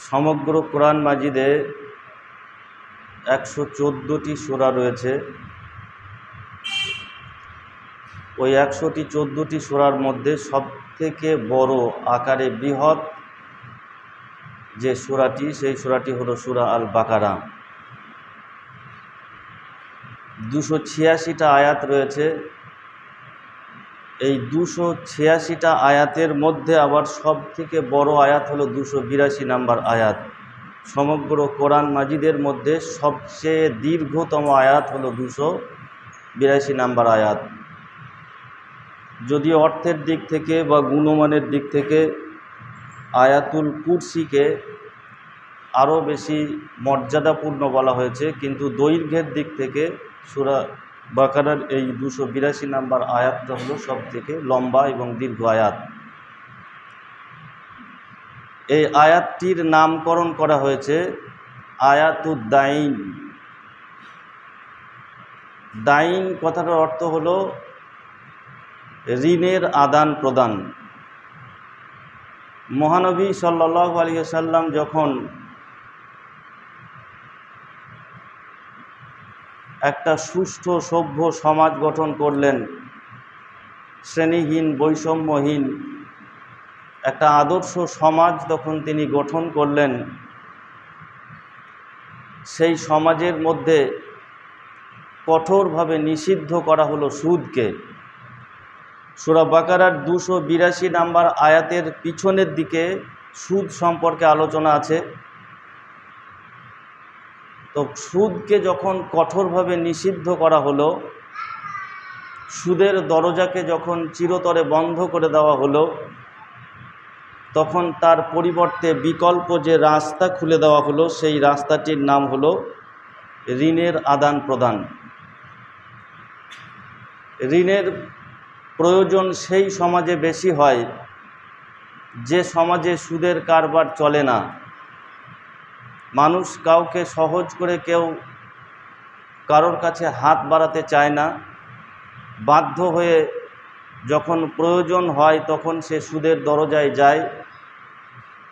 সমগ্র কোরআন মাজিদে 114টি সূরা রয়েছে। ওই 114টি সূরার মধ্যে সবথেকে বড় আকারে বৃহৎ যে সূরাটি, সেই সূরাটি হলো সূরা আল বাকারা। 286টা আয়াত রয়েছে। এই 286টা আয়াতের মধ্যে আবার সবথেকে বড় আয়াত হলো 282 নম্বর আয়াত। সমগ্র কোরআন মাজিদের মধ্যে সবচেয়ে দীর্ঘতম আয়াত হলো 282 নম্বর আয়াত। যদি অর্থের দিক থেকে বা গুণমানের দিক থেকে আয়াতুল কুরসিকে আরও বেশি মর্যাদাপূর্ণ বলা হয়েছে, কিন্তু দৈর্ঘ্যের দিক থেকে সূরা বাকারার এই 282 নম্বর আয়াতটা হলো সবথেকে লম্বা এবং দীর্ঘ আয়াত। এই আয়াতটির নামকরণ করা হয়েছে আয়াতুদ দাইন। দাইন কথাটার অর্থ হলো ঋণের আদান প্রদান। মহানবী সাল্লাল্লাহু আলাইহি ওয়াসাল্লাম যখন একটা সুষ্ঠু সভ্য সমাজ গঠন করলেন, শ্রেণীহীন বৈষম্যহীন একটা আদর্শ সমাজ তখন তিনি গঠন করলেন, সেই সমাজের মধ্যে কঠোরভাবে নিষিদ্ধ করা হলো সুদকে। সূরা বাকারার 282 নম্বর আয়াতের পিছনের দিকে সুদ সম্পর্কে আলোচনা আছে। তো সুদকে যখন কঠোরভাবে নিষিদ্ধ করা হলো, সুদের দরজাকে যখন চিরতরে বন্ধ করে দেওয়া হলো, তখন তার পরিবর্তে বিকল্প যে রাস্তা খুলে দেওয়া হলো, সেই রাস্তাটির নাম হলো ঋণের আদান প্রদান। ঋণের প্রয়োজন সেই সমাজে বেশি হয় যে সমাজে সুদের কারবার চলে না। মানুষ কাউকে সহজ করে কেউ কারোর কাছে হাত বাড়াতে চায় না। বাধ্য হয়ে যখন প্রয়োজন হয় তখন সে সুদের দরজায় যায়।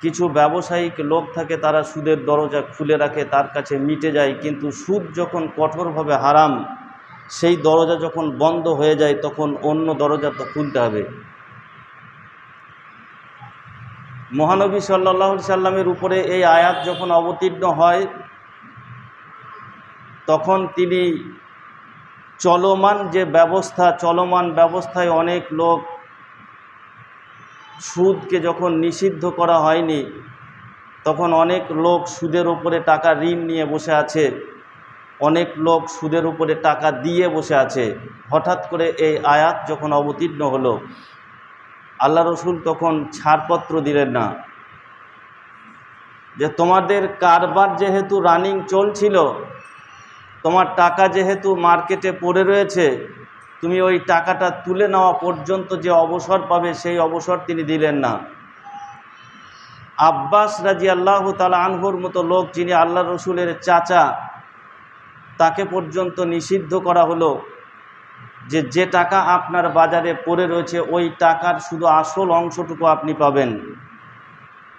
কিছু ব্যবসায়িক লোক থাকে, তারা সুদের দরজা খুলে রাখে, তার কাছে মিটে যায়। কিন্তু সুদ যখন কঠোরভাবে হারাম, সেই দরজা যখন বন্ধ হয়ে যায় তখন অন্য দরজা তো খুলতে হবে। মহানবী সাল্লাল্লাহু আলাইহি সাল্লামের উপরে এই আয়াত যখন অবতীর্ণ হয়, তখন তিনি চলমান ব্যবস্থায় অনেক লোক সুদকে যখন নিষিদ্ধ করা হয়নি, তখন অনেক লোক সুদের উপরে টাকা ঋণ নিয়ে বসে আছে, অনেক লোক সুদের উপরে টাকা দিয়ে বসে আছে। হঠাৎ করে এই আয়াত যখন অবতীর্ণ হলো, আল্লাহ রসুল তখন ছাড়পত্র দিলেন না, যে তোমাদের কারবার যেহেতু রানিং চলছিল, তোমার টাকা যেহেতু মার্কেটে পড়ে রয়েছে, তুমি ওই টাকাটা তুলে নেওয়া পর্যন্ত যে অবসর পাবে, সেই অবসর তিনি দিলেন না। আব্বাস রাদিয়াল্লাহু তাআলা আনহুর মতো লোক, যিনি আল্লাহ রসুলের চাচা, তাকে পর্যন্ত নিষিদ্ধ করা হলো যে টাকা আপনার বাজারে পড়ে রয়েছে, ওই টাকার শুধু আসল অংশটুকু আপনি পাবেন।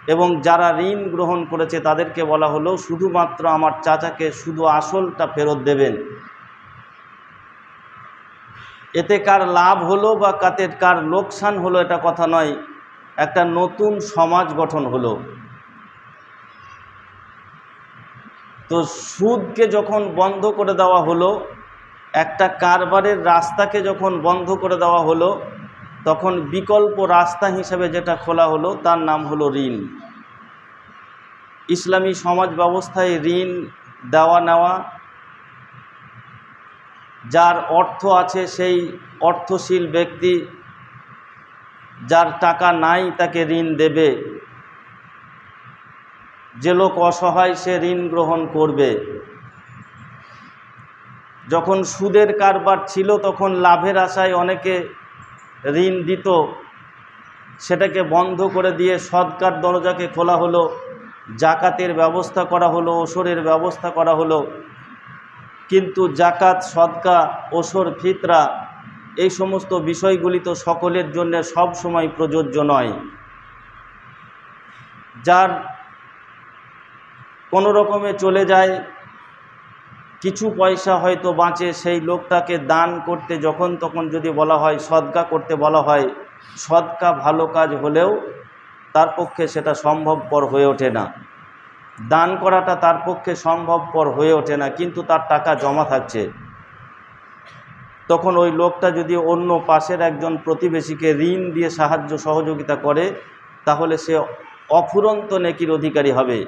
এবং যারা ঋণ গ্রহণ করেছে তাদেরকে বলা হলো শুধুমাত্র আমার চাচাকে শুধু আসলটা ফেরত দেবেন। এতে কার লাভ হলো বা কার লোকসান হলো এটা কথা নয়, একটা নতুন সমাজ গঠন হলো। তো সুদকে যখন বন্ধ করে দেওয়া হলো, একটা কারবারের রাস্তাকে যখন বন্ধ করে দেওয়া হলো, তখন বিকল্প রাস্তা হিসেবে যেটা খোলা হলো তার নাম হলো ঋণ। ইসলামী সমাজ ব্যবস্থায় ঋণ দেওয়া নেওয়া, যার অর্থ আছে সেই অর্থশীল ব্যক্তি, যার টাকা নাই তাকে ঋণ দেবে, যে লোক অসহায় সে ঋণ গ্রহণ করবে। যখন সুদের কারবার ছিল তখন লাভের আশায় অনেকে ঋণ দিত, সেটাকে বন্ধ করে দিয়ে সদকার দরজাকে খোলা হলো, জাকাতের ব্যবস্থা করা হলো, ওসরের ব্যবস্থা করা হলো। কিন্তু জাকাত, সদকা, ওসর, ফিতরা এই সমস্ত বিষয়গুলি তো সকলের জন্য সব সময় প্রযোজ্য নয়। যার কোনো রকমে চলে যায়, কিছু পয়সা হয়তো বাঁচে, সেই লোকটাকে দান করতে যখন তখন যদি বলা হয়, সদকা করতে বলা হয়, সদকা ভালো কাজ হলেও তার পক্ষে সেটা সম্ভবপর হয়ে ওঠে না, দান করাটা তার পক্ষে সম্ভবপর হয়ে ওঠে না, কিন্তু তার টাকা জমা থাকছে। তখন ওই লোকটা যদি অন্য পাশের একজন প্রতিবেশীকে ঋণ দিয়ে সাহায্য সহযোগিতা করে, তাহলে সে অফুরন্ত নেকির অধিকারী হবে।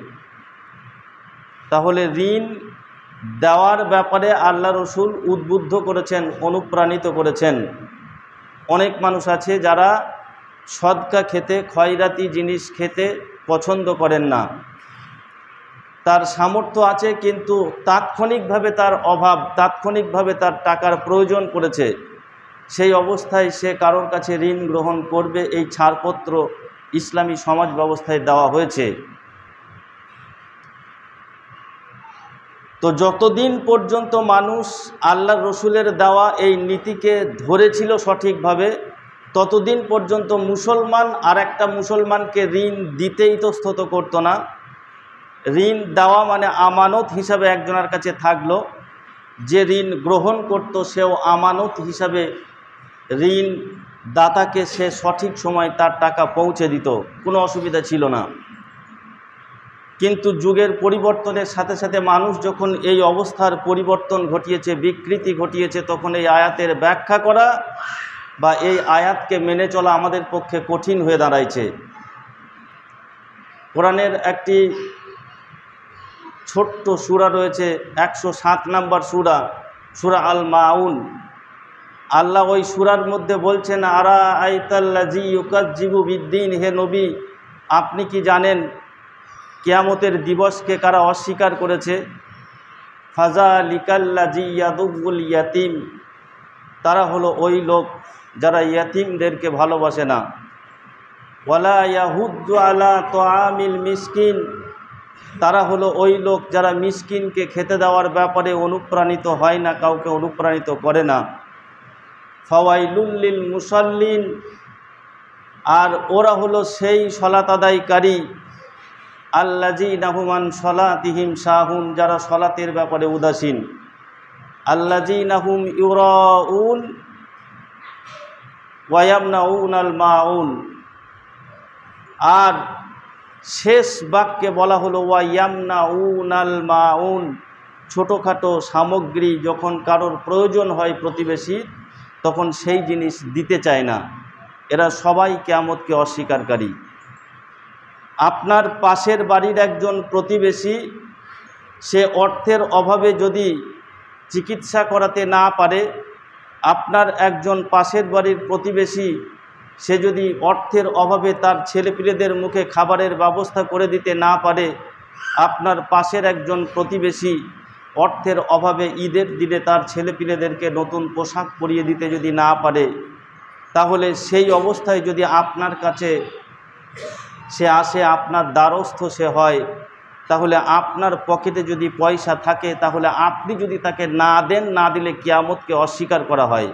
তাহলে ঋণ দেওয়ার ব্যাপারে আল্লাহ রসুল উদ্বুদ্ধ করেছেন, অনুপ্রাণিত করেছেন। অনেক মানুষ আছে যারা সদকা খেতে, খয়রাতি জিনিস খেতে পছন্দ করেন না, তার সামর্থ্য আছে কিন্তু তাৎক্ষণিকভাবে তার অভাব, তাৎক্ষণিকভাবে তার টাকার প্রয়োজন পড়েছে, সেই অবস্থায় সে কারোর কাছে ঋণ গ্রহণ করবে, এই ছাড়পত্র ইসলামী সমাজ ব্যবস্থায় দেওয়া হয়েছে। তো যতদিন পর্যন্ত মানুষ আল্লাহর রসুলের দেওয়া এই নীতিকে ধরেছিল সঠিকভাবে, ততদিন পর্যন্ত মুসলমান আর একটা মুসলমানকে ঋণ দিতে ইতস্তত করতো না। ঋণ দেওয়া মানে আমানত হিসাবে একজনের কাছে থাকলো, যে ঋণ গ্রহণ করত সেও আমানত হিসাবে ঋণ দাতাকে সে সঠিক সময় তার টাকা পৌঁছে দিত, কোনো অসুবিধা ছিল না। কিন্তু যুগের পরিবর্তনের সাথে সাথে মানুষ যখন এই অবস্থার পরিবর্তন ঘটিয়েছে, বিকৃতি ঘটিয়েছে, তখন এই আয়াতের ব্যাখ্যা করা বা এই আয়াতকে মেনে চলা আমাদের পক্ষে কঠিন হয়ে দাঁড়াইছে। কোরআনের একটি ছোট্ট সূরা রয়েছে, 107 নম্বর সূরা, সূরা আল মাউন। আল্লাহ ওই সূরার মধ্যে বলছেন, আরা আইতাল্লাজি ইউকাজ্জিবু বিদ্দিন, হে নবী আপনি কি জানেন কিয়ামতের দিবসকে কারা অস্বীকার করেছে? ফাযালিকাল্লাজি ইয়াদুল ইয়াতিম, তারা হলো ওই লোক যারা ইয়াতিমদেরকে ভালোবাসে না। ওয়ালা ইয়াহুদ্দু আলা তুআমিল মিসকিন, তারা হলো ওই লোক যারা মিসকিনকে খেতে দেওয়ার ব্যাপারে অনুপ্রাণিত হয় না, কাউকে অনুপ্রাণিত করে না। ফাওয়াইলুল লিল মুসাল্লিন, আর ওরা হলো সেই সালাত আদায়কারী, আল্লাযীনা হুম আন সালাতিহিম সাহুন, যারা সালাতের ব্যাপারে উদাসীন। আল্লাযীনা হুম ইউরাউন ওয়া ইয়ামনাউনাল মাউন, আর শেষ বাক্যে বলা হলো ওয়া ইয়ামনাউনাল মাউন, ছোটোখাটো সামগ্রী যখন কারোর প্রয়োজন হয় প্রতিবেশী, তখন সেই জিনিস দিতে চায় না। এরা সবাই কিয়ামতকে অস্বীকারী। আপনার পাশের বাড়ির একজন প্রতিবেশী, সে অর্থের অভাবে যদি চিকিৎসা করাতে না পারে, আপনার একজন পাশের বাড়ির প্রতিবেশী সে যদি অর্থের অভাবে তার ছেলেপিলেদের মুখে খাবারের ব্যবস্থা করে দিতে না পারে, আপনার পাশের একজন প্রতিবেশী অর্থের অভাবে ঈদের দিনে তার ছেলেপিলেদেরকে নতুন পোশাক পরিয়ে দিতে যদি না পারে, তাহলে সেই অবস্থায় যদি আপনার কাছে সে আসে, আপনার দ্বারস্থ সে হয়, তাহলে আপনার পকেটে যদি পয়সা থাকে, তাহলে আপনি যদি তাকে না দেন, না দিলে কিয়ামতকে অস্বীকার করা হয়।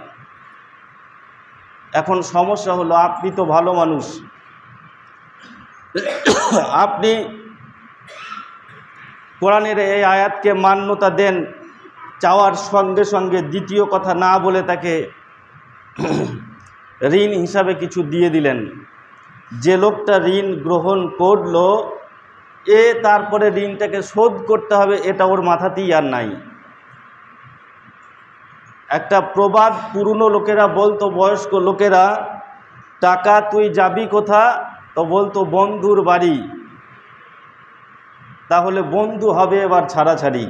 এখন সমস্যা হলো, আপনি তো ভালো মানুষ, আপনি কোরআনের এই আয়াতকে মান্যতা দেন, চাওয়ার সঙ্গে সঙ্গে দ্বিতীয় কথা না বলে তাকে ঋণ হিসাবে কিছু দিয়ে দিলেন। যে লোকটা ঋণ গ্রহণ করলো, তারপরে ঋণটাকে শোধ করতে হবে, এটা ওর মাথাতেই আর নাই। একটা প্রবাদ পুরনো লোকেরা বলতো, বয়স্ক লোকেরা, টাকা তুই যাবি কোথা? তো বলতো বন্ধুর বাড়ি। তাহলে বন্ধু হবে এবার ছাড়াছাড়ি।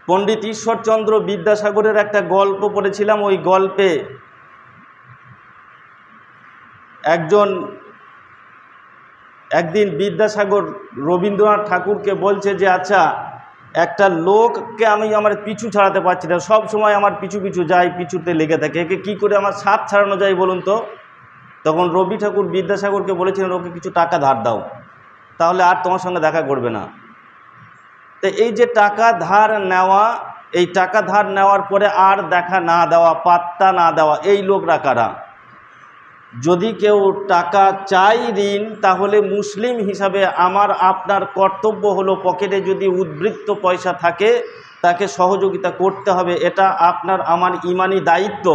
পণ্ডিত ঈশ্বরচন্দ্র বিদ্যাসাগরের একটা গল্প পড়েছিলাম, ওই গল্পে একদিন বিদ্যাসাগর রবীন্দ্রনাথ ঠাকুরকে বলছে যে, আচ্ছা একটা লোককে আমি আমার পিছু ছাড়াতে পারছি না, সব সময় আমার পিছু পিছু যায়, পিছুতে লেগে থাকে, একে কী করে আমার সাথ ছাড়ানো যায় বলুন তো? তখন রবি ঠাকুর বিদ্যাসাগরকে বলেছিলেন, ওকে কিছু টাকা ধার দাও, তাহলে আর তোমার সঙ্গে দেখা করবে না। তো এই যে টাকা ধার নেওয়া, এই টাকা ধার নেওয়ার পরে আর দেখা না দেওয়া, পাত্তা না দেওয়া, এই লোকরা কারা? যদি কেউ টাকা চাই ঋণ, তাহলে মুসলিম হিসাবে আমার আপনার কর্তব্য হলো পকেটে যদি উদ্বৃত্ত পয়সা থাকে তাকে সহযোগিতা করতে হবে। এটা আপনার আমার ঈমানি দায়িত্ব।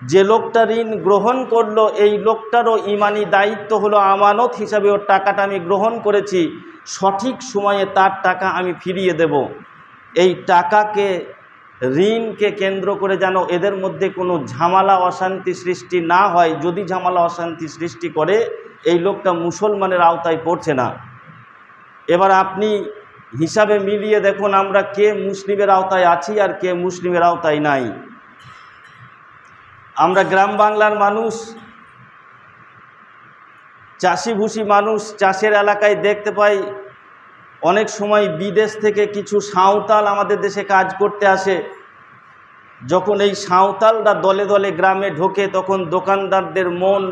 যে লোকটা ঋণ গ্রহণ করলো এই লোকটারও ঈমানি দায়িত্ব হলো আমানত হিসাবে ওর টাকাটা আমি গ্রহণ করেছি, সঠিক সময়ে তার টাকা আমি ফিরিয়ে দেব। এই টাকাকে ঋণকে কেন্দ্র করে যেন এদের মধ্যে কোনো ঝামেলা অশান্তি সৃষ্টি না হয়। যদি ঝামেলা অশান্তি সৃষ্টি করে এই লোকটা মুসলমানের আওতায় পড়ছে না। এবার আপনি হিসাবে মিলিয়ে দেখুন আমরা কে মুসলিমের আওতায় আছি আর কে মুসলিমের আওতায় নাই। আমরা গ্রাম বাংলার মানুষ, চাষিভুষি মানুষ, চাষের এলাকায় দেখতে পাই অনেক সময় বিদেশ থেকে কিছু সাঁওতাল আমাদের দেশে কাজ করতে আসে। যখন এই সাঁওতালরা দলে দলে গ্রামে ঢোকে তখন দোকানদারদের মন,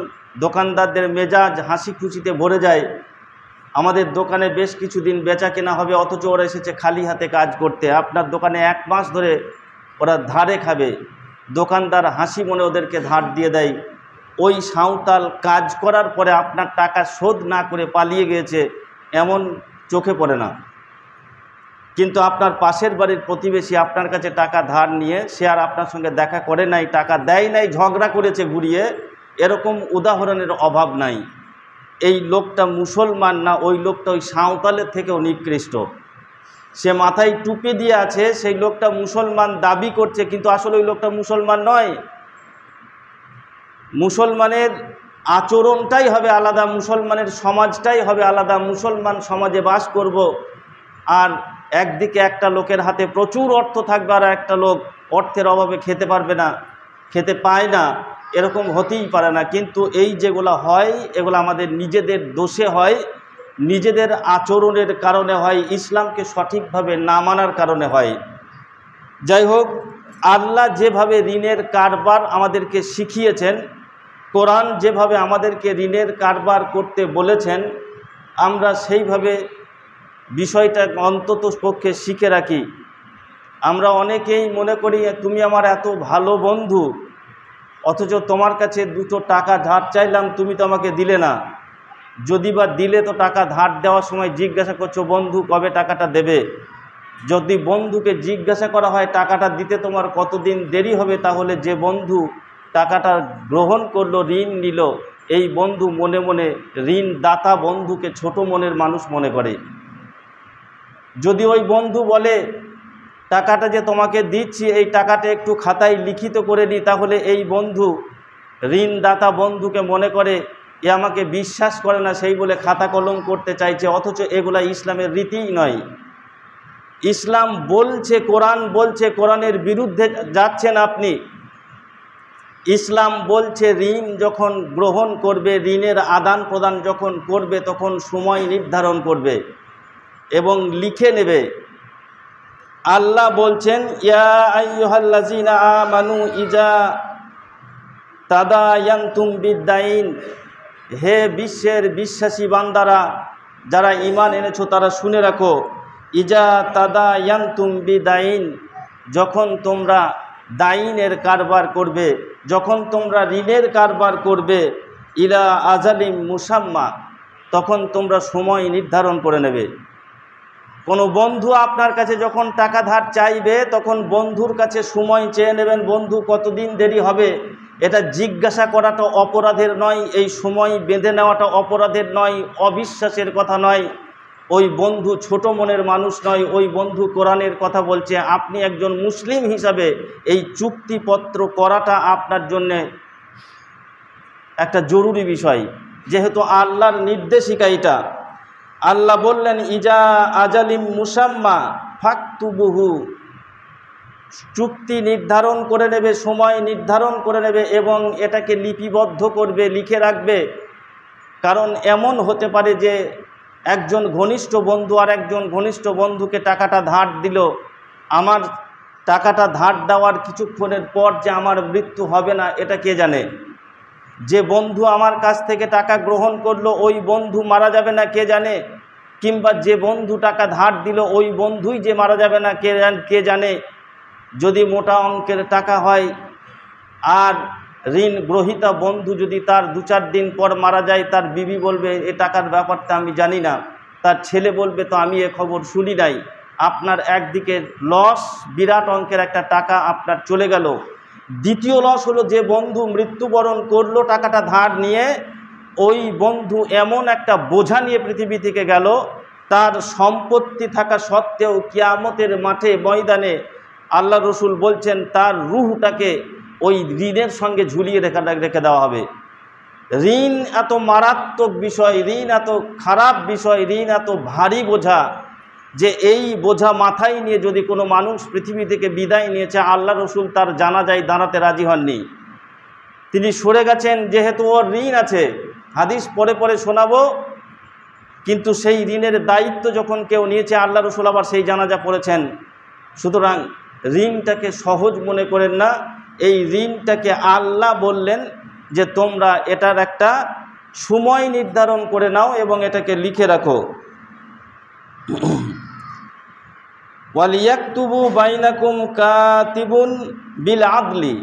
দোকানদারদের মেজাজ হাসি খুশিতে ভরে যায়। আমাদের দোকানে বেশ কিছুদিন বেচা কেনা হবে, অথচ ওরা এসেছে খালি হাতে কাজ করতে। আপনার দোকানে 1 মাস ধরে ওরা ধারে খাবে, দোকানদার হাসি মনে ওদেরকে ধার দিয়ে দেয়। ওই সাঁওতাল কাজ করার পরে আপনার টাকা শোধ না করে পালিয়ে গিয়েছে এমন চোখে পড়ে না। কিন্তু আপনার পাশের বাড়ির প্রতিবেশী আপনার কাছে টাকা ধার নিয়ে সে আর আপনার সঙ্গে দেখা করে নাই, টাকা দেয় নাই, ঝগড়া করেছে ঘুরিয়ে, এরকম উদাহরণের অভাব নাই। এই লোকটা মুসলমান না, ওই লোকটা ওই সাঁওতালের থেকেও নিকৃষ্ট। সে মাথায় টুপি দিয়ে আছে, সেই লোকটা মুসলমান দাবি করছে, কিন্তু আসলে ওই লোকটা মুসলমান নয়। মুসলমানের আচরণটাই হবে আলাদা, মুসলমানের সমাজটাই হবে আলাদা। মুসলমান সমাজে বাস করব, আর একদিকে একটা লোকের হাতে প্রচুর অর্থ থাকবে আর একটা লোক অর্থের অভাবে খেতে পারবে না, খেতে পায় না, এরকম হতেই পারে না। কিন্তু এই যেগুলো হয় এগুলো আমাদের নিজেদের দোষে হয়, নিজেদের আচরণের কারণে হয়, ইসলামকে সঠিকভাবে না মানার কারণে হয়। যাই হোক, আল্লাহ যেভাবে ঋণের কারবার আমাদেরকে শিখিয়েছেন, কোরআন যেভাবে আমাদেরকে ঋণের কারবার করতে বলেছেন, আমরা সেইভাবে বিষয়টা অন্তত পক্ষে শিখে রাখি। আমরা অনেকেই মনে করি তুমি আমার এত ভালো বন্ধু, অথচ তোমার কাছে 2 টাকা ধার চাইলাম, তুমি তো আমাকে দিলে না। যদি বা দিলে তো টাকা ধার দেওয়ার সময় জিজ্ঞাসা করছো বন্ধু কবে টাকাটা দেবে। যদি বন্ধুকে জিজ্ঞাসা করা হয় টাকাটা দিতে তোমার কতদিন দেরি হবে, তাহলে যে বন্ধু টাকাটা গ্রহণ করলো, ঋণ নিল, এই বন্ধু মনে মনে ঋণ দাতা বন্ধুকে ছোট মনের মানুষ মনে করে। যদি ওই বন্ধু বলে টাকাটা যে তোমাকে দিচ্ছি এই টাকাটা একটু খাতায় লিখিত করে নিই, তাহলে এই বন্ধু ঋণদাতা বন্ধুকে মনে করে এ আমাকে বিশ্বাস করে না, সেই বলে খাতা কলম করতে চাইছে। অথচ এগুলা ইসলামের রীতিই নয়। ইসলাম বলছে, কোরআন বলছে, কোরআনের বিরুদ্ধে যাচ্ছেন আপনি। ইসলাম বলছে ঋণ যখন গ্রহণ করবে, ঋণের আদান প্রদান যখন করবে, তখন সময় নির্ধারণ করবে এবং লিখে নেবে। আল্লাহ বলছেন ইয়া আইয়ুহাল্লাযীনা আমানু ইজা তাদায়ানতুম বিদ্দাইন, হে বিশ্বের বিশ্বাসী বান্দারা, যারা ঈমান এনেছো তারা শুনে রাখো, ইজা তাদায়ানতুম বিদাইন, যখন তোমরা দাইনের কারবার করবে, যখন তোমরা ঋণের কারবার করবে, ইলা আজালিম মুসাম্মা, তখন তোমরা সময় নির্ধারণ করে নেবে। কোনো বন্ধু আপনার কাছে যখন টাকা ধার চাইবে তখন বন্ধুর কাছে সময় চেয়ে নেবেন, বন্ধু কতদিন দেরি হবে। এটা জিজ্ঞাসা করাটা অপরাধের নয়, এই সময় বেঁধে নেওয়াটা অপরাধের নয়, অবিশ্বাসের কথা নয়। ওই বন্ধু ছোট মনের মানুষ নয়, ওই বন্ধু কোরআনের কথা বলছে। আপনি একজন মুসলিম হিসাবে এই চুক্তিপত্র করাটা আপনার জন্যে একটা জরুরি বিষয়, যেহেতু আল্লাহর নির্দেশিকা এটা। আল্লাহ বললেন ইজা আজালিম মুসাম্মা ফাকতুবুহু, চুক্তি নির্ধারণ করে নেবে, সময় নির্ধারণ করে নেবে এবং এটাকে লিপিবদ্ধ করবে, লিখে রাখবে। কারণ এমন হতে পারে যে একজন ঘনিষ্ঠ বন্ধু আর একজন ঘনিষ্ঠ বন্ধুকে টাকাটা ধার দিল, আমার টাকাটা ধার দেওয়ার কিছুক্ষণের পর যে আমার মৃত্যু হবে না এটা কে জানে। যে বন্ধু আমার কাছ থেকে টাকা গ্রহণ করলো ওই বন্ধু মারা যাবে না কে জানে, কিংবা যে বন্ধু টাকা ধার দিল ওই বন্ধুই যে মারা যাবে না কে জানে। যদি মোটা অঙ্কের টাকা হয় আর ঋণ গ্রহীতা বন্ধু যদি তার 2-4 দিন পর মারা যায়, তার বিবি বলবে এ টাকার ব্যাপারটা আমি জানি না, তার ছেলে বলবে তো আমি এ খবর শুনি নাই। আপনার একদিকে লস, বিরাট অঙ্কের একটা টাকা আপনার চলে গেল। দ্বিতীয় লস হলো যে বন্ধু মৃত্যুবরণ করলো টাকাটা ধার নিয়ে, ওই বন্ধু এমন একটা বোঝা নিয়ে পৃথিবী থেকে গেল, তার সম্পত্তি থাকা সত্ত্বেও কিয়ামতের মাঠে ময়দানে আল্লাহ রসুল বলছেন তার রূহটাকে ওই ঋণের সঙ্গে ঝুলিয়ে রেখে দেওয়া হবে। ঋণ এত মারাত্মক বিষয়, ঋণ এত খারাপ বিষয়, ঋণ এত ভারী বোঝা যে এই বোঝা মাথায় নিয়ে যদি কোনো মানুষ পৃথিবী থেকে বিদায় নিয়েছে, আল্লাহ রসুল তার জানাজায় দাঁড়াতে রাজি হননি। তিনি সরে গেছেন যেহেতু ওর ঋণ আছে, হাদিস পরে পরে শোনাবো, কিন্তু সেই ঋণের দায়িত্ব যখন কেউ নিয়েছে আল্লাহ রসুল আবার সেই জানাজা পড়েছেন। সুতরাং ঋণটাকে সহজ মনে করেন না, এই ঋণটাকে আল্লাহ বললেন যে তোমরা এটার একটা সময় নির্ধারণ করে নাও এবং এটাকে লিখে রাখো। ওয়ালিয়াকতুবু বাইনাকুম কাতিবুন বিল আদলি,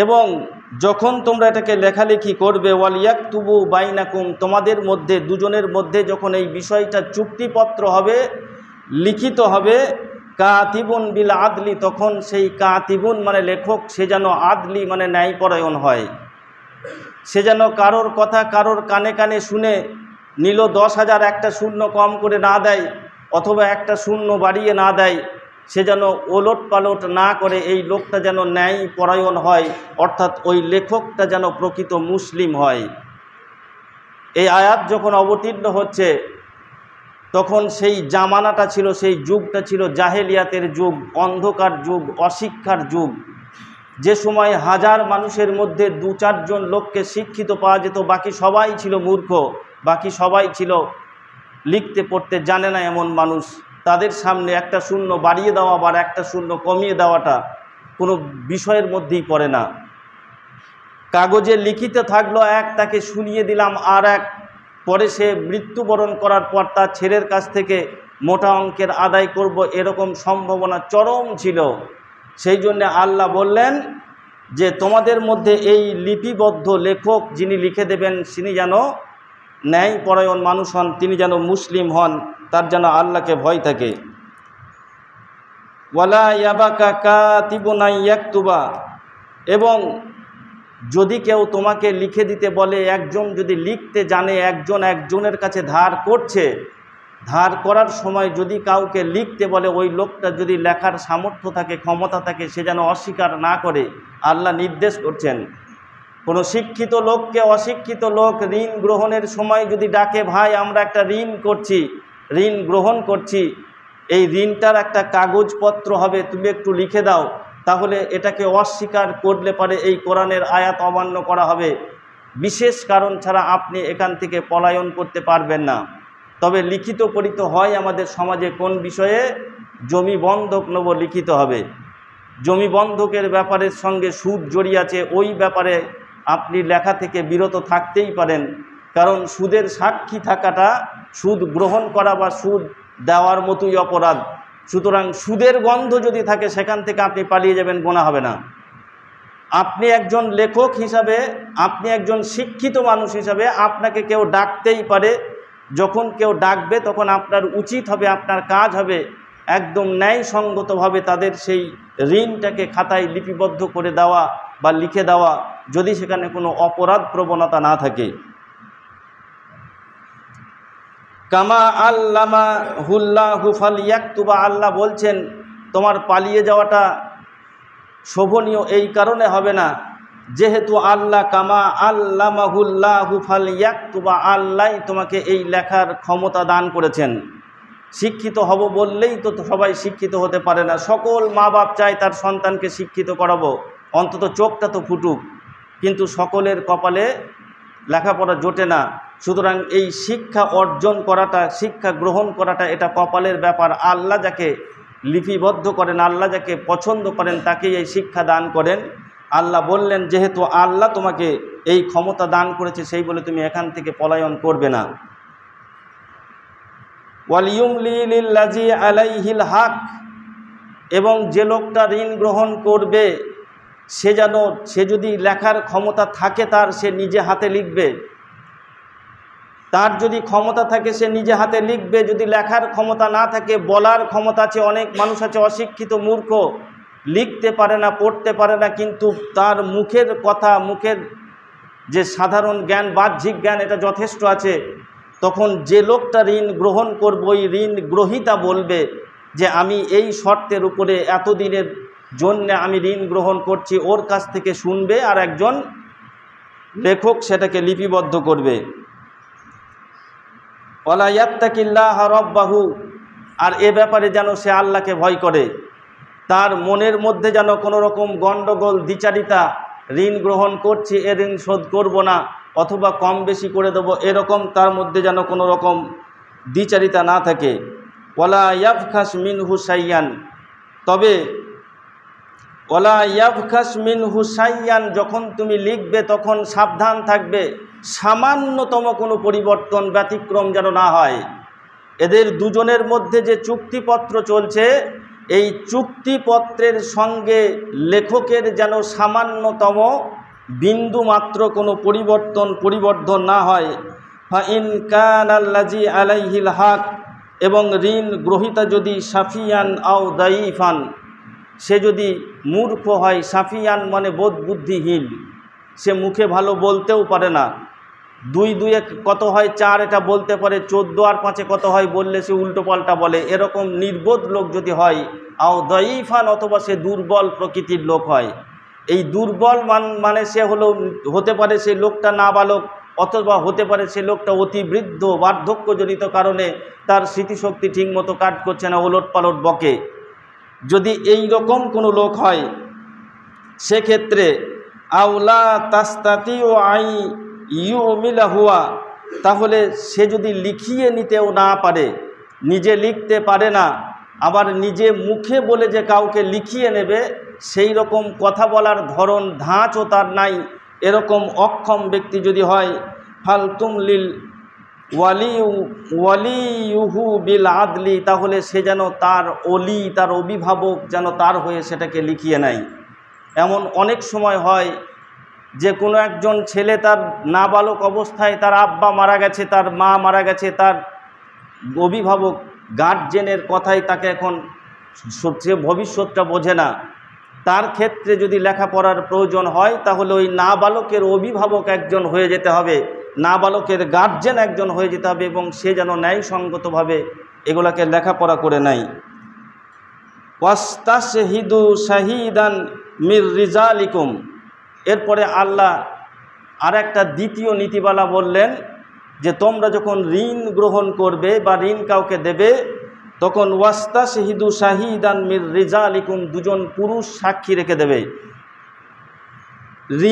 এবং যখন তোমরা এটাকে লেখালেখি করবে, ওয়ালিয়াকতুবু বাইনাকুম, তোমাদের মধ্যে দুজনের মধ্যে যখন এই বিষয়টা চুক্তিপত্র হবে, লিখিত হবে, কাতিবুন বিল আদলি, তখন সেই কাতিবুন মানে লেখক, সে যেন আদলি মানে ন্যায়পরায়ণ হয়। সে যেন কারোর কথা কারোর কানে কানে শুনে নিল 10,000 একটা শূন্য কম করে না দেয়, অথবা একটা শূন্য বাড়িয়ে না দেয়, সে যেন ওলট পালট না করে, এই লোকটা যেন ন্যায়পরায়ণ হয়, অর্থাৎ ওই লেখকটা যেন প্রকৃত মুসলিম হয়। এই আয়াত যখন অবতীর্ণ হচ্ছে তখন সেই জামানাটা ছিল, সেই যুগটা ছিল জাহেলিয়াতের যুগ, অন্ধকার যুগ, অশিক্ষার যুগ। যে সময় হাজার মানুষের মধ্যে 2-4 জন লোককে শিক্ষিত পাওয়া যেত, বাকি সবাই ছিল মূর্খ, বাকি সবাই ছিল লিখতে পড়তে জানে না এমন মানুষ। তাদের সামনে একটা শূন্য বাড়িয়ে দেওয়া বা একটা শূন্য কমিয়ে দেওয়াটা কোনো বিষয়ের মধ্যেই পড়ে না। কাগজে লিখিত থাকলো এক, তাকে শুনিয়ে দিলাম আর এক, পরে সে মৃত্যুবরণ করার পর তার ছেলের কাছ থেকে মোটা অঙ্কের আদায় করব, এরকম সম্ভাবনা চরম ছিল। সেই জন্যে আল্লাহ বললেন যে তোমাদের মধ্যে এই লিপিবদ্ধ লেখক যিনি লিখে দেবেন তিনি যেন ন্যায়পরায়ণ মানুষ হন, তিনি যেন মুসলিম হন, তার যেন আল্লাহকে ভয় থাকে। ওয়ালা ইয়াবাকা কাতিবুন ইয়াকতুবা, এবং যদি কেউ তোমাকে লিখে দিতে বলে, একজন যদি লিখতে জানে, একজন একজনের কাছে ধার করছে, ধার করার সময় যদি কাউকে লিখতে বলে, ওই লোকটা যদি লেখার সামর্থ্য থাকে, ক্ষমতা থাকে, সে যেন অস্বীকার না করে। আল্লাহ নির্দেশ করছেন কোনো শিক্ষিত লোককে অশিক্ষিত লোক ঋণ গ্রহণের সময় যদি ডাকে, ভাই আমরা একটা ঋণ করছি, ঋণ গ্রহণ করছি, এই ঋণটার একটা কাগজপত্র হবে, তুমি একটু লিখে দাও, তাহলে এটাকে অস্বীকার করলে পারে এই কোরআনের আয়াত অমান্য করা হবে। বিশেষ কারণ ছাড়া আপনি এখান থেকে পলায়ন করতে পারবেন না। তবে লিখিত পরিত হয় আমাদের সমাজে কোন বিষয়ে? জমি বন্ধক নেব, লিখিত হবে। জমি বন্ধকের ব্যাপারের সঙ্গে সুদ জড়িয়ে আছে, ওই ব্যাপারে আপনি লেখা থেকে বিরত থাকতেই পারেন, কারণ সুদের সাক্ষী থাকাটা সুদ গ্রহণ করা বা সুদ দেওয়ার মতোই অপরাধ। সুতরাং সুদের গন্ধ যদি থাকে সেখান থেকে আপনি পালিয়ে যাবেন, গোনা হবে না। আপনি একজন লেখক হিসাবে, আপনি একজন শিক্ষিত মানুষ হিসাবে আপনাকে কেউ ডাকতেই পারে, যখন কেউ ডাকবে তখন আপনার উচিত হবে, আপনার কাজ হবে একদম ন্যায়সঙ্গতভাবে তাদের সেই ঋণটাকে খাতায় লিপিবদ্ধ করে দেওয়া বা লিখে দেওয়া, যদি সেখানে কোনো অপরাধ প্রবণতা না থাকে। কামা আল্লামা হুল্লাহু ফালিয়াকতুবা, আল্লাহ বলছেন তোমার পালিয়ে যাওয়াটা শোভনীয় এই কারণে হবে না, যেহেতু আল্লাহ কামা আল্লামাহুল্লাহু ফালিয়াকতুবা, আল্লাহ তোমাকে এই লেখার ক্ষমতা দান করেছেন। শিক্ষিত হব বললেই তো সবাই শিক্ষিত হতে পারে না। সকল মা বাপ চায় তার সন্তানকে শিক্ষিত করাবো, অন্তত চোখটা তো ফুটুক, কিন্তু সকলের কপালে লেখাপড়া জোটে না। সুতরাং এই শিক্ষা অর্জন করাটা, শিক্ষা গ্রহণ করাটা এটা কপালের ব্যাপার। আল্লাহ যাকে লিপিবদ্ধ করেন, আল্লাহ যাকে পছন্দ করেন তাকেই এই শিক্ষা দান করেন। আল্লাহ বললেন যেহেতু আল্লাহ তোমাকে এই ক্ষমতা দান করেছে, সেই বলে তুমি এখান থেকে পলায়ন করবে না। ওয়ালিয়ুমলি লিল্লাযী আলাইহিল হক, এবং যে লোকটা ঋণ গ্রহণ করবে সে যদি লেখার ক্ষমতা থাকে তার, সে নিজে হাতে লিখবে। তার যদি ক্ষমতা থাকে সে নিজে হাতে লিখবে। যদি লেখার ক্ষমতা না থাকে, বলার ক্ষমতা আছে, অনেক মানুষ আছে অশিক্ষিত মূর্খ, লিখতে পারে না, পড়তে পারে না, কিন্তু তার মুখের কথা, মুখের যে সাধারণ জ্ঞান, বাহ্যিক জ্ঞান, এটা যথেষ্ট আছে। তখন যে লোকটা ঋণ গ্রহণ করবে, ওই ঋণ গ্রহীতা বলবে যে আমি এই শর্তের উপরে এতদিনের জন্য আমি ঋণ গ্রহণ করছি, ওর কাছ থেকে শুনবে, আর একজন লেখক সেটাকে লিপিবদ্ধ করবে। ওয়ালা ইয়াত্তাকিল্লাহ রাব্বাহু, আর এ ব্যাপারে যেন সে আল্লাহকে ভয় করে। তার মনের মধ্যে যেন কোনো রকম গণ্ডগোল, দ্বিচারিতা, ঋণ গ্রহণ করছি, এ ঋণ শোধ করব না, অথবা কম বেশি করে দেবো, এরকম তার মধ্যে যেন কোনো রকম দ্বিচারিতা না থাকে। ওয়ালা ইয়াবখাস মিনহু শাইয়ান, তবে ওয়ালা ইয়াবখাস মিনহু শাইয়ান, যখন তুমি লিখবে তখন সাবধান থাকবে, সামান্যতম কোনো পরিবর্তন, ব্যতিক্রম যেন না হয়। এদের দুজনের মধ্যে যে চুক্তিপত্র চলছে, এই চুক্তিপত্রের সঙ্গে লেখকের যেন সামান্যতম বিন্দু মাত্র কোনো পরিবর্ধন না হয়। ফাইন কানাল্লাযী আলাইহিল হক, এবং ঋণ গ্রহীতা যদি সাফিয়ান আও দাইফান, সে যদি মূর্খ হয়, সাফিয়ান মানে বোধ বুদ্ধিহীন, সে মুখে ভালো বলতেও পারে না, 2 2 কত হয় 4 এটা বলতে পারে, 14 আর 5 কত হয় বললে সে উল্টো পাল্টা বলে, এরকম নির্বোধ লোক যদি হয়, আও দাইফান, অথবা সে দুর্বল প্রকৃতির লোক হয়। এই দুর্বল মানে সে হতে পারে সেই লোকটা নাবালক, অথবা হতে পারে সে লোকটা অতি বৃদ্ধ, বার্ধক্যজনিত কারণে তার স্মৃতিশক্তি ঠিকমতো কাজ করছে না, ওলট পালট বকে। যদি এই রকম কোনো লোক হয়, সেক্ষেত্রে আউলা তাস্তাতিউ আই ইউমিলা হুয়া, তাহলে সে যদি লিখিয়ে নিতেও না পারে, নিজে লিখতে পারে না, আবার নিজে মুখে বলে যে কাউকে লিখিয়ে নেবে, সেই রকম কথা বলার ধরন, ধাঁচও তার নাই, এরকম অক্ষম ব্যক্তি যদি হয়, ফালতুম লিল ওয়ালিউহু বিল আদলি, তাহলে সে যেন তার ওলি, তার অভিভাবক যেন তার হয়ে সেটাকে লিখিয়ে নেয়। এমন অনেক সময় হয় যে কোনো একজন ছেলে তার নাবালক অবস্থায় তার আব্বা মারা গেছে, তার মা মারা গেছে, তার অভিভাবক গার্জেনের কথাই তাকে এখন সে ভবিষ্যৎটা বোঝে না, তার ক্ষেত্রে যদি লেখাপড়ার প্রয়োজন হয়, তাহলে ওই নাবালকের অভিভাবক একজন হয়ে যেতে হবে, নাবালকের গার্জেন একজন হয়ে যেতে হবে, এবং সে যেন ন্যায়সঙ্গতভাবে এগুলাকে লেখাপড়া করে নেয়। ওয়াস্তাশহিদু শাহিদান মির রিজালিকুম, এরপরে আল্লাহ আর একটা দ্বিতীয় নীতিবালা বললেন যে তোমরা যখন ঋণ গ্রহণ করবে বা ঋণ কাউকে দেবে, তখন ওয়াস্তাশহিদু শাহিদান মির রিজালিকুম, 2 জন পুরুষ সাক্ষী রেখে দেবে।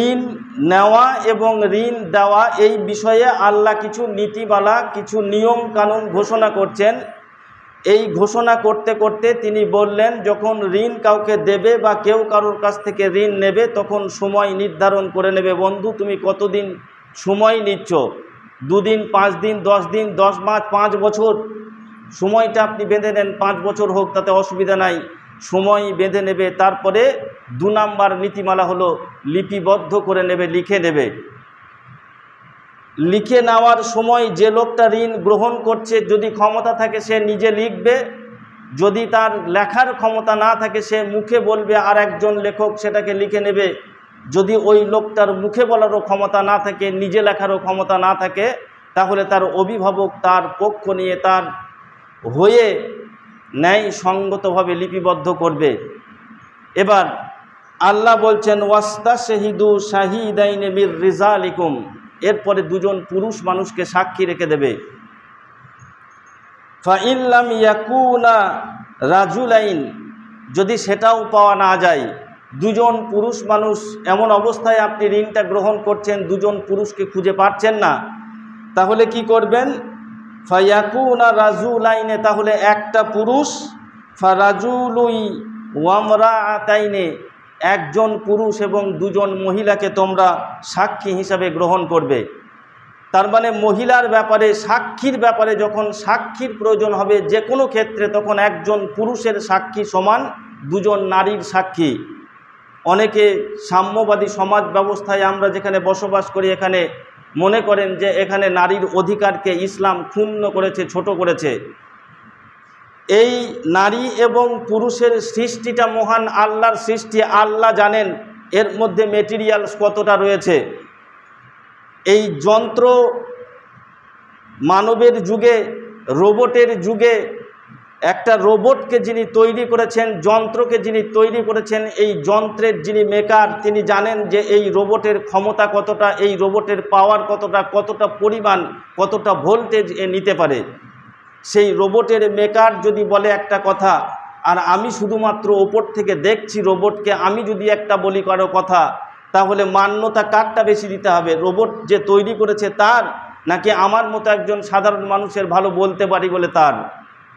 ঋণ নেওয়া এবং ঋণ দেওয়া, এই বিষয়ে আল্লাহ কিছু নীতিবালা, কিছু নিয়ম কানুন ঘোষণা করছেন। এই ঘোষণা করতে করতে তিনি বললেন, যখন ঋণ কাউকে দেবে বা কেউ কারোর কাছ থেকে ঋণ নেবে, তখন সময় নির্ধারণ করে নেবে। বন্ধু, তুমি কতদিন সময় নিচ্ছ? 2 দিন, 5 দিন, 10 দিন, 10 মাস, 5 বছর, সময়টা আপনি বেঁধে নেন। 5 বছর হোক, তাতে অসুবিধা নাই, সময় বেঁধে নেবে। তারপরে 2 নাম্বার নীতিমালা হলো লিপিবদ্ধ করে নেবে, লিখে নেবে। লিখে নেওয়ার সময় যে লোকটা ঋণ গ্রহণ করছে, যদি ক্ষমতা থাকে সে নিজে লিখবে, যদি তার লেখার ক্ষমতা না থাকে সে মুখে বলবে, আর একজন লেখক সেটাকে লিখে নেবে। যদি ওই লোকটার মুখে বলারও ক্ষমতা না থাকে, নিজে লেখারও ক্ষমতা না থাকে, তাহলে তার অভিভাবক তার পক্ষ নিয়ে তার হয়ে ন্যায়সঙ্গতভাবে লিপিবদ্ধ করবে। এবার আল্লাহ বলছেন ওয়াস্তাশহিদু শাহিদাইন মির রিজালিকুম, এরপরে 2 জন পুরুষ মানুষকে সাক্ষী রেখে দেবে। ফাইন লাম ইয়াকুনা রাজুলাইন, যদি সেটাও পাওয়া না যায়, 2 জন পুরুষ মানুষ, এমন অবস্থায় আপনি ঋণটা গ্রহণ করছেন, 2 জন পুরুষকে খুঁজে পাচ্ছেন না, তাহলে কি করবেন? ফায়াকুনা রাজুলাইনে, তাহলে একটা পুরুষ, ফারাজুলুই ওয়ামরাআতাইনে, একজন পুরুষ এবং 2 জন মহিলাকে তোমরা সাক্ষী হিসাবে গ্রহণ করবে। তার মানে মহিলার ব্যাপারে, সাক্ষীর ব্যাপারে যখন সাক্ষীর প্রয়োজন হবে যে কোনো ক্ষেত্রে, তখন একজন পুরুষের সাক্ষী সমান 2 জন নারীর সাক্ষী। অনেকে সাম্যবাদী সমাজ ব্যবস্থায় আমরা যেখানে বসবাস করি এখানে মনে করেন যে এখানে নারীর অধিকারকে ইসলাম ক্ষুণ্ণ করেছে, ছোট করেছে। এই নারী এবং পুরুষের সৃষ্টিটা মহান আল্লাহর সৃষ্টি, আল্লাহ জানেন এর মধ্যে মেটেরিয়ালস কতটা রয়েছে। এই যন্ত্র মানবের যুগে, রোবটের যুগে, একটা রোবটকে যিনি তৈরি করেছেন, যন্ত্রকে যিনি তৈরি করেছেন, এই যন্ত্রের যিনি মেকার তিনি জানেন যে এই রোবটের ক্ষমতা কতটা, এই রোবটের পাওয়ার কতটা, কতটা পরিমাণ, কতটা ভোল্টেজ এ নিতে পারে। সেই রোবটের মেকার যদি বলে একটা কথা আর আমি শুধুমাত্র ওপর থেকে দেখছি রোবটকে, আমি যদি একটা বলি কারো কথা, তাহলে মান্যতা কারটা বেশি দিতে হবে? রোবট যে তৈরি করেছে তার, নাকি আমার মতো একজন সাধারণ মানুষের ভালো বলতে পারি বলে তার?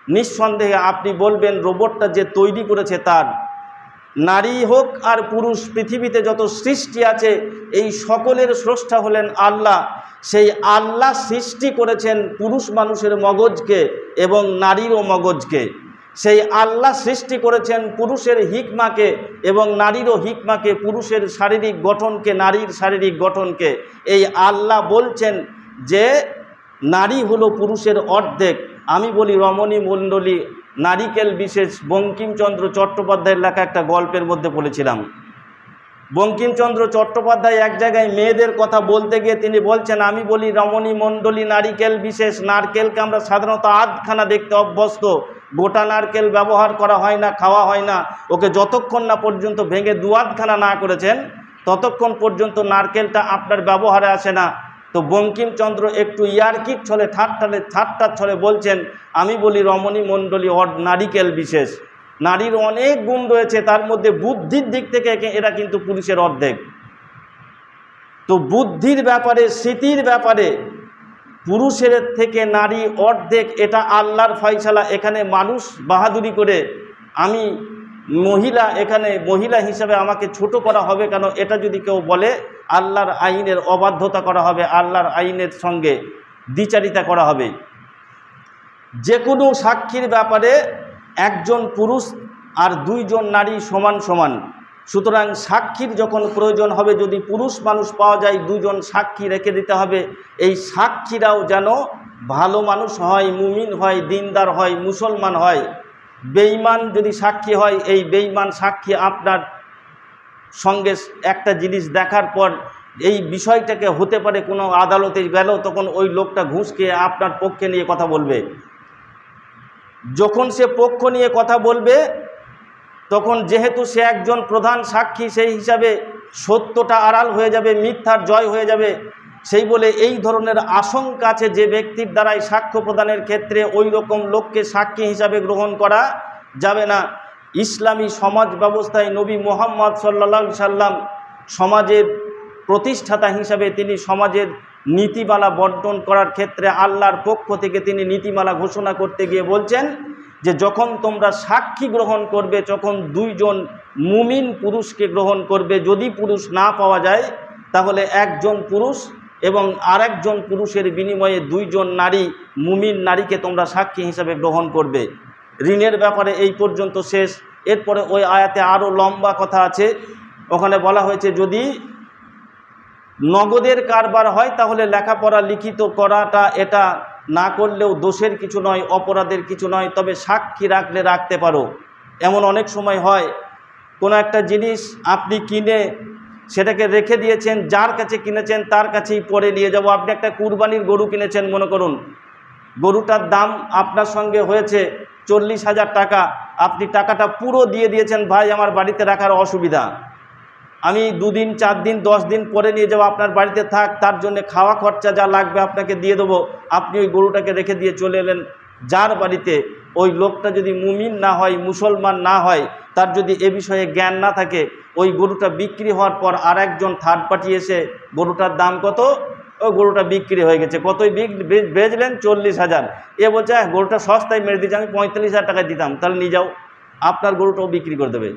নিঃসন্দেহে আপনি বলবেন রোবটটা যে তৈরি করেছে তার। নারী হোক আর পুরুষ, পৃথিবীতে যত সৃষ্টি আছে এই সকলের স্রষ্টা হলেন আল্লাহ। সেই আল্লাহ সৃষ্টি করেছেন পুরুষ মানুষের মগজকে এবং নারীরও মগজকে। সেই আল্লাহ সৃষ্টি করেছেন পুরুষের হিকমাকে এবং নারীরও হিকমাকে, পুরুষের শারীরিক গঠনকে, নারীর শারীরিক গঠনকে। এই আল্লাহ বলছেন যে নারী হলো পুরুষের অর্ধেক। আমি বলি রমণী মণ্ডলী নারিকেল বিশেষ, বঙ্কিমচন্দ্র চট্টোপাধ্যায়ের লেখা একটা গল্পের মধ্যে পড়েছিলাম। বঙ্কিমচন্দ্র চট্টোপাধ্যায় এক জায়গায় মেয়েদের কথা বলতে গিয়ে তিনি বলছেন, আমি বলি রমণী মণ্ডলী নারিকেল বিশেষ, নারকেলকে আমরা সাধারণত আধখানা দেখতে অভ্যস্ত, গোটা নারকেল ব্যবহার করা হয় না, খাওয়া হয় না। ওকে যতক্ষণ না পর্যন্ত ভেঙে দুয়াদখানা না করেছেন ততক্ষণ পর্যন্ত নারকেলটা আপনার ব্যবহারে আসে না। তো বঙ্কিমচন্দ্র একটু ইয়ার্কির ছলে, ঠাট্টার ছলে বলছেন, আমি বলি রমণী মণ্ডলী নারিকেল বিশেষ। নারীর অনেক গুণ রয়েছে, তার মধ্যে বুদ্ধির দিক থেকে এরা কিন্তু পুরুষের অর্ধেক। তো বুদ্ধির ব্যাপারে, স্মৃতির ব্যাপারে পুরুষের থেকে নারী অর্ধেক, এটা আল্লাহর ফয়সালা। এখানে মানুষ বাহাদুরি করে আমি মহিলা, এখানে মহিলা হিসাবে আমাকে ছোট করা হবে কেন, এটা যদি কেউ বলে আল্লাহর আইনের অবাধ্যতা করা হবে, আল্লাহর আইনের সঙ্গে দ্বিচারিতা করা হবে। যে কোনো সাক্ষীর ব্যাপারে একজন পুরুষ আর দুইজন নারী সমান সমান। সুতরাং সাক্ষীর যখন প্রয়োজন হবে, যদি পুরুষ মানুষ পাওয়া যায়, দুজন সাক্ষী রেখে দিতে হবে। এই সাক্ষীরাও যেন ভালো মানুষ হয়, মুমিন হয়, দিনদার হয়, মুসলমান হয়। বেঈমান যদি সাক্ষী হয়, এই বেঈমান সাক্ষী আপনার সঙ্গে একটা জিনিস দেখার পর এই বিষয়টাকে হতে পারে কোনো আদালতে গেল, তখন ওই লোকটা ঘুষ খেয়ে আপনার পক্ষে নিয়ে কথা বলবে। যখন সে পক্ষ নিয়ে কথা বলবে তখন যেহেতু সে একজন প্রধান সাক্ষী, সেই হিসাবে সত্যটা আড়াল হয়ে যাবে, মিথ্যার জয় হয়ে যাবে। সেই বলে এই ধরনের আশঙ্কা আছে যে ব্যক্তির দ্বারাই সাক্ষ্য প্রদানের ক্ষেত্রে ওই রকম লোককে সাক্ষী হিসাবে গ্রহণ করা যাবে না। ইসলামী সমাজ ব্যবস্থায় নবী মুহাম্মদ সাল্লাল্লাহু আলাইহি সাল্লাম সমাজের প্রতিষ্ঠাতা হিসাবে তিনি সমাজের নীতিমালা বর্ণন করার ক্ষেত্রে আল্লাহর পক্ষ থেকে তিনি নীতিমালা ঘোষণা করতে গিয়ে বলছেন যে যখন তোমরা সাক্ষী গ্রহণ করবে তখন দুইজন মুমিন পুরুষকে গ্রহণ করবে। যদি পুরুষ না পাওয়া যায় তাহলে একজন পুরুষ এবং আরেকজন পুরুষের বিনিময়ে দুইজন নারী, মুমিন নারীকে তোমরা সাক্ষী হিসাবে গ্রহণ করবে। ঋণের ব্যাপারে এই পর্যন্ত শেষ। এরপরে ওই আয়াতে আরও লম্বা কথা আছে। ওখানে বলা হয়েছে যদি নগদের কারবার হয় তাহলে লেখাপড়া লিখিত করাটা এটা না করলেও দোষের কিছু নয়, অপরাধের কিছু নয়, তবে সাক্ষী রাখলে রাখতে পারো। এমন অনেক সময় হয় কোনো একটা জিনিস আপনি কিনে সেটাকে রেখে দিয়েছেন, যার কাছে কিনেছেন তার কাছেই পরে নিয়ে যাব। আপনি একটা কুরবানির গরু কিনেছেন, মনে করুন গরুটার দাম আপনার সঙ্গে হয়েছে 40,000 টাকা, আপনি টাকাটা পুরো দিয়ে দিয়েছেন, ভাই আমার বাড়িতে রাখার অসুবিধা, আমি 2 দিন 4 দিন 10 দিন পরে নিয়ে যাবো, আপনার বাড়িতে থাক, তার জন্য খাওয়া খরচা যা লাগবে আপনাকে দিয়ে দেবো। আপনি ওই গরুটাকে রেখে দিয়ে চলে এলেন যার বাড়িতে। ওই লোকটা যদি মুমিন না হয়, মুসলমান না হয়, তার যদি এ বিষয়ে জ্ঞান না থাকে, ওই গরুটা বিক্রি হওয়ার পর আর একজন থার্ড পার্টি এসে গরুটার দাম কত, ওই গরুটা বিক্রি হয়ে গেছে, কতই বেচলেন 40,000, এ বলছে গরুটা সস্তায় মেরে দিয়েছে, আমি 45,000 টাকায় দিতাম, তাহলে নিয়ে যাও, আপনার গরুটাও বিক্রি করে দেবে।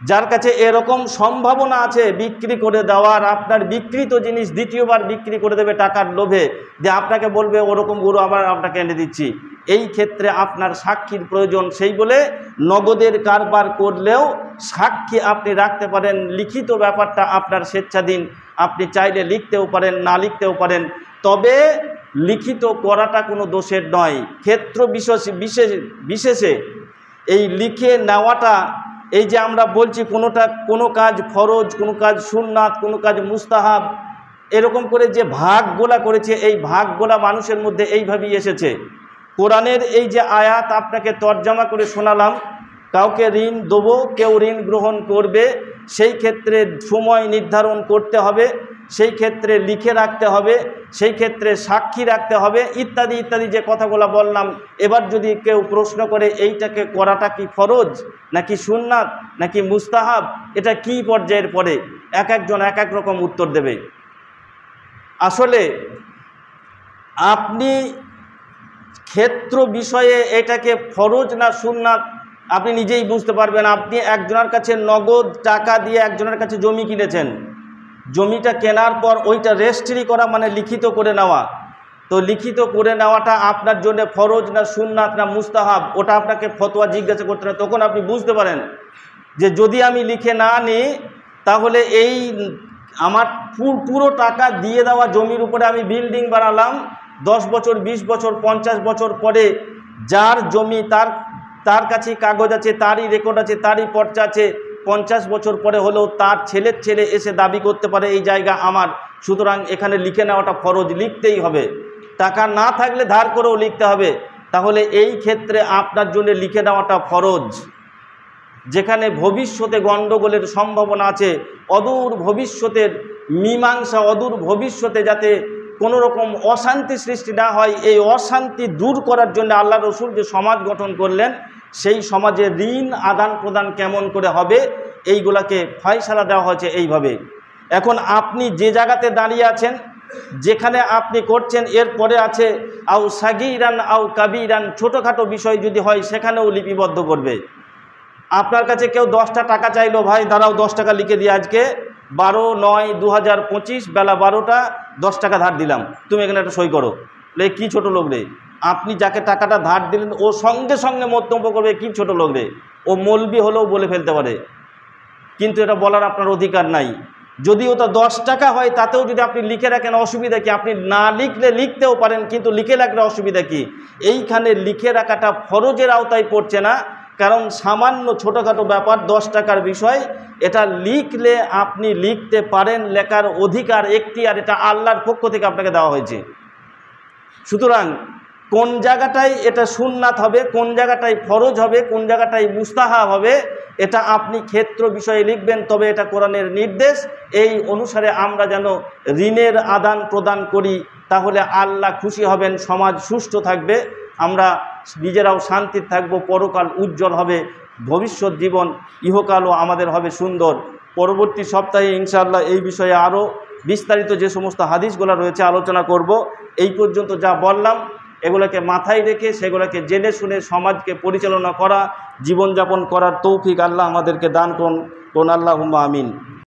যার কাছে এরকম সম্ভাবনা আছে বিক্রি করে দেওয়ার, আপনার বিক্রিত জিনিস দ্বিতীয়বার বিক্রি করে দেবে টাকার লোভে, যে আপনাকে বলবে ওরকম গরু আবার আপনাকে এনে দিচ্ছি, এই ক্ষেত্রে আপনার সাক্ষীর প্রয়োজন। সেই বলে নগদের কারবার করলেও সাক্ষী আপনি রাখতে পারেন। লিখিত ব্যাপারটা আপনার স্বেচ্ছাধীন, আপনি চাইলে লিখতেও পারেন, না লিখতেও পারেন, তবে লিখিত করাটা কোনো দোষের নয়। ক্ষেত্র বিশেষে এই লিখে নেওয়াটা, এই যে আমরা বলছি কোনো কাজ ফরজ, কোনো কাজ সুন্নাত, কোনো কাজ মুস্তাহাব, এরকম করে যে ভাগগুলা করেছে, এই ভাগগুলা মানুষের মধ্যে এইভাবেই এসেছে। কোরআনের এই যে আয়াত আপনাকে তর্জমা করে শোনালাম, কাউকে ঋণ দেবো, কেউ ঋণ গ্রহণ করবে, সেই ক্ষেত্রে সময় নির্ধারণ করতে হবে, সেই ক্ষেত্রে লিখে রাখতে হবে, সেই ক্ষেত্রে সাক্ষী রাখতে হবে, ইত্যাদি ইত্যাদি যে কথাগুলো বললাম। এবার যদি কেউ প্রশ্ন করে এইটাকে করাটা কি ফরজ নাকি সুন্নাত নাকি মুস্তাহাব, এটা কি পর্যায়ের পরে, এক একজন এক এক রকম উত্তর দেবে। আসলে আপনি ক্ষেত্র বিষয়ে এটাকে ফরজ না সুন্নাত আপনি নিজেই বুঝতে পারবেন। আপনি একজনের কাছে নগদ টাকা দিয়ে একজনের কাছে জমি কিনেছেন, জমিটা কেনার পর ওইটা রেজিস্ট্রি করা মানে লিখিত করে নেওয়া, তো লিখিত করে নেওয়াটা আপনার জন্য ফরজ না সুন্নাত না মুস্তাহাব, ওটা আপনাকে ফতোয়া জিজ্ঞাসা করতে না। তখন আপনি বুঝতে পারেন যে যদি আমি লিখে না নিই, তাহলে এই আমার পুরো টাকা দিয়ে দেওয়া জমির উপরে আমি বিল্ডিং বানালাম, 10 বছর 20 বছর 50 বছর পরে যার জমি তার কাছে কাগজ আছে, তারই রেকর্ড আছে, তারই পর্চা আছে, 50 বছর পরে হলেও তার ছেলের ছেলে এসে দাবি করতে পারে এই জায়গা আমার, সুতরাং এখানে লিখে নেওয়াটা ফরজ, লিখতেই হবে। টাকা না থাকলে ধার করেও লিখতে হবে। তাহলে এই ক্ষেত্রে আপনার জন্য লিখে নেওয়াটা ফরজ। যেখানে ভবিষ্যতে গণ্ডগোলের সম্ভাবনা আছে, অদূর ভবিষ্যতের মীমাংসা, অদূর ভবিষ্যতে যাতে কোনো রকম অশান্তি সৃষ্টি না হয়, এই অশান্তি দূর করার জন্য আল্লাহ রসুল যে সমাজ গঠন করলেন, সেই সমাজে ঋণ আদান প্রদান কেমন করে হবে এইগুলাকে ফয়সালা দেওয়া হয়েছে এইভাবে। এখন আপনি যে জায়গাতে দাঁড়িয়ে আছেন, যেখানে আপনি করছেন, এরপরে আছে আও সাগীরান আও কাবীরান, ছোটোখাটো বিষয় যদি হয় সেখানেও লিপিবদ্ধ করবে। আপনার কাছে কেউ 10টা টাকা চাইলো, ভাই দাঁড়াও 10 টাকা লিখে দিয়ে আজকে 12/9/2025 বেলা 12টা 10 টাকা ধার দিলাম, তুমি এখানে একটা সই করো। কি ছোট লোক রে, আপনি যাকে টাকাটা ধার দিলেন ও সঙ্গে সঙ্গে মন্তব্য করবে কি ছোট লোক রে, ও মৌলবি হলেও বলে ফেলতে পারে, কিন্তু এটা বলার আপনার অধিকার নাই। যদি ওটা 10 টাকা হয় তাতেও যদি আপনি লিখে রাখেন, অসুবিধা কি? আপনি না লিখলে লিখতেও পারেন, কিন্তু লিখে রাখলে অসুবিধা কি? এইখানে লিখে রাখাটা ফরজের আওতায় পড়ছে না, কারণ সামান্য ছোটোখাটো ব্যাপার, 10 টাকার বিষয়, এটা লিখলে আপনি লিখতে পারেন, লেখার অধিকার এখতিয়ার এটা আল্লাহর পক্ষ থেকে আপনাকে দেওয়া হয়েছে। সুতরাং কোন জায়গাটায় এটা সুন্নাত হবে, কোন জায়গাটায় ফরজ হবে, কোন জায়গাটায় মুস্তাহাব হবে, এটা আপনি ক্ষেত্র বিষয়ে লিখবেন। তবে এটা কোরআনের নির্দেশ, এই অনুসারে আমরা যেন ঋণের আদান প্রদান করি, তাহলে আল্লাহ খুশি হবেন, সমাজ সুষ্ঠু থাকবে, আমরা নিজেরাও শান্তি থাকব, পরকাল উজ্জ্বল হবে, ভবিষ্যৎ জীবন ইহকালও আমাদের হবে সুন্দর। পরবর্তী সপ্তাহে ইনশাআল্লাহ এই বিষয়ে আরও বিস্তারিত যে সমস্ত হাদিসগুলো রয়েছে আলোচনা করব। এই পর্যন্ত যা বললাম এগুলোকে মাথায় রেখে সেগুলোকে জেনে শুনে সমাজকে পরিচালনা করা, জীবনযাপন করার তৌফিক আল্লাহ আমাদেরকে দান করুন। আল্লাহুম্মা আমিন।